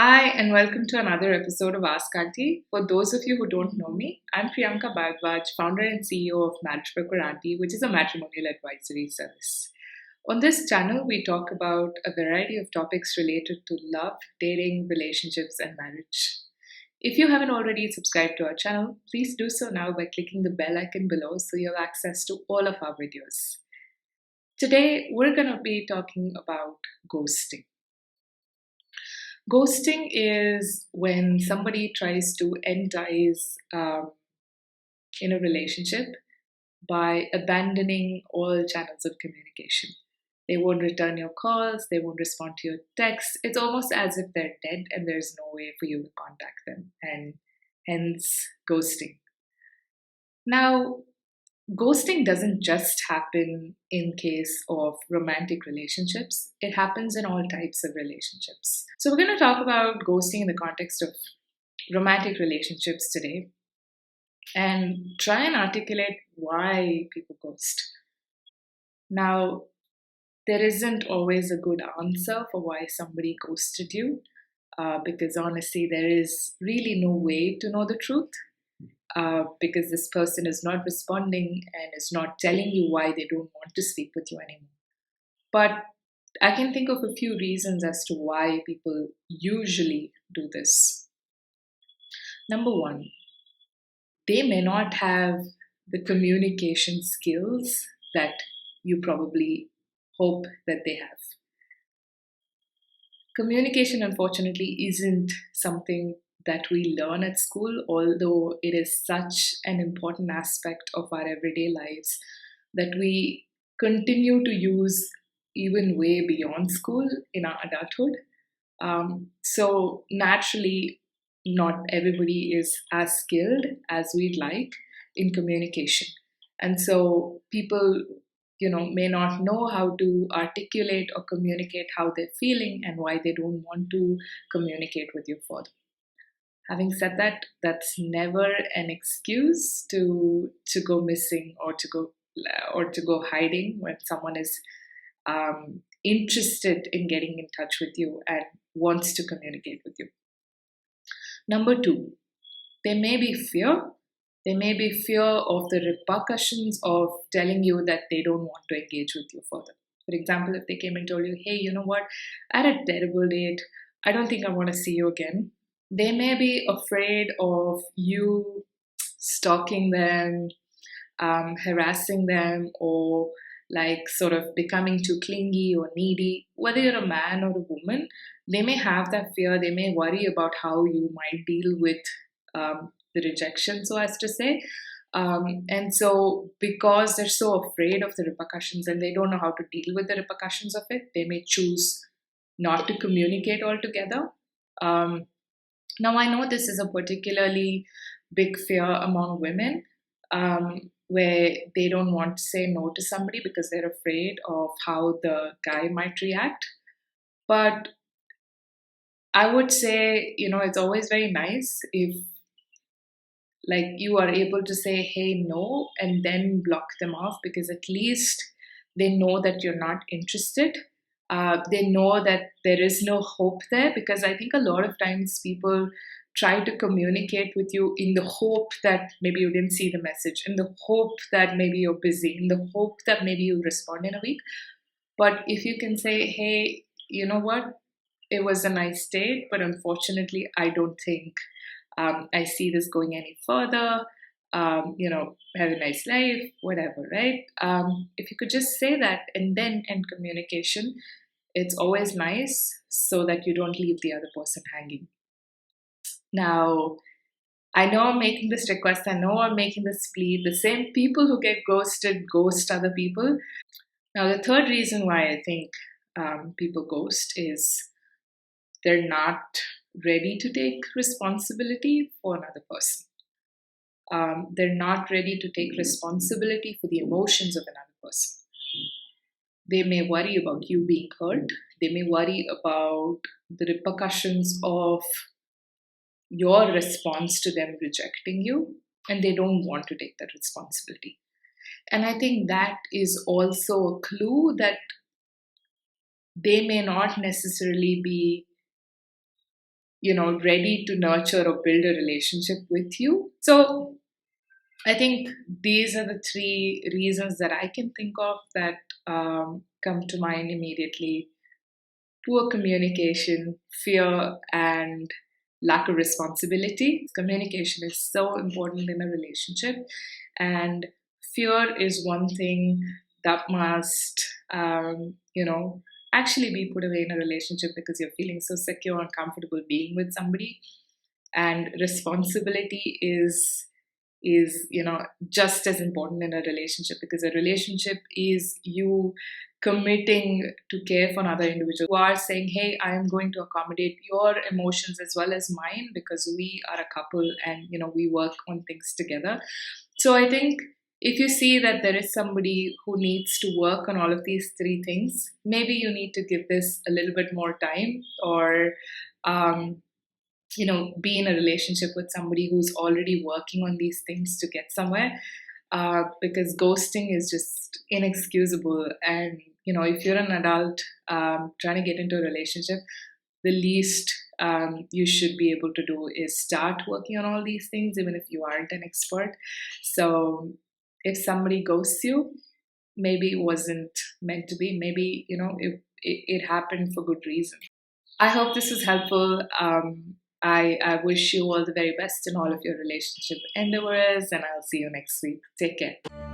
Hi, and welcome to another episode of Ask Auntie. For those of you who don't know me, I'm Priyanka Bhardwaj, founder and CEO of Marriage Broker Auntie, which is a matrimonial advisory service. On this channel, we talk about a variety of topics related to love, dating, relationships, and marriage. If you haven't already subscribed to our channel, please do so now by clicking the bell icon below so you have access to all of our videos. Today, we're going to be talking about ghosting. Ghosting is when somebody tries to end ties in a relationship by abandoning all channels of communication. They won't return your calls, they won't respond to your texts. It's almost as if they're dead and there's no way for you to contact them, and hence ghosting. Now, ghosting doesn't just happen in case of romantic relationships, it happens in all types of relationships. So, we're going to talk about ghosting in the context of romantic relationships today and try and articulate why people ghost. Now, there isn't always a good answer for why somebody ghosted you, because honestly, there is really no way to know the truth. Because this person is not responding and is not telling you why they don't want to speak with you anymore. But I can think of a few reasons as to why people usually do this. Number one, they may not have the communication skills that you probably hope that they have. Communication, unfortunately, isn't something that we learn at school, although it is such an important aspect of our everyday lives that we continue to use even way beyond school in our adulthood. So, naturally, not everybody is as skilled as we'd like in communication. And so, people may not know how to articulate or communicate how they're feeling and why they don't want to communicate with you further. Having said that, that's never an excuse to go missing or to go hiding when someone is interested in getting in touch with you and wants to communicate with you. Number two, there may be fear. There may be fear of the repercussions of telling you that they don't want to engage with you further. For example, if they came and told you, hey, you know what, I had a terrible date. I don't think I want to see you again. They may be afraid of you stalking them, harassing them, or like sort of becoming too clingy or needy. Whether you're a man or a woman, they may have that fear. They may worry about how you might deal with the rejection, so as to say. And so, because they're so afraid of the repercussions and they don't know how to deal with the repercussions of it, they may choose not to communicate altogether. Um, Now, I know this is a particularly big fear among women, where they don't want to say no to somebody because they're afraid of how the guy might react. But I would say, it's always very nice if like you are able to say hey no and then block them off, because at least they know that you're not interested. They know that there is no hope there, because I think a lot of times people try to communicate with you in the hope that maybe you didn't see the message, in the hope that maybe you're busy, in the hope that maybe you'll respond in a week. But if you can say, hey, you know what, it was a nice date, but unfortunately I don't think I see this going any further. Have a nice life, whatever, right? If you could just say that and then end communication, it's always nice so that you don't leave the other person hanging. Now, I know I'm making this request, I know I'm making this plea. The same people who get ghosted ghost other people. Now, the third reason why I think people ghost is they're not ready to take responsibility for another person. They're not ready to take responsibility for the emotions of another person. They may worry about you being hurt. They may worry about the repercussions of your response to them rejecting you, and they don't want to take that responsibility. And I think that is also a clue that they may not necessarily be ready to nurture or build a relationship with you. So I think these are the three reasons that I can think of that come to mind immediately: poor communication, fear, and lack of responsibility. Communication is so important in a relationship, and fear is one thing that must, actually be put away in a relationship because you're feeling so secure and comfortable being with somebody. And responsibility is just as important in a relationship, because a relationship is you committing to care for another individual. You are saying, hey, I am going to accommodate your emotions as well as mine because we are a couple and we work on things together. So I think if you see that there is somebody who needs to work on all of these three things, maybe you need to give this a little bit more time, or um, be in a relationship with somebody who's already working on these things to get somewhere, because ghosting is just inexcusable. And if you're an adult trying to get into a relationship, the least you should be able to do is start working on all these things, even if you aren't an expert. So if somebody ghosts you, maybe it wasn't meant to be. Maybe it happened for good reason. I hope this was helpful. I wish you all the very best in all of your relationship endeavors, and I'll see you next week. Take care.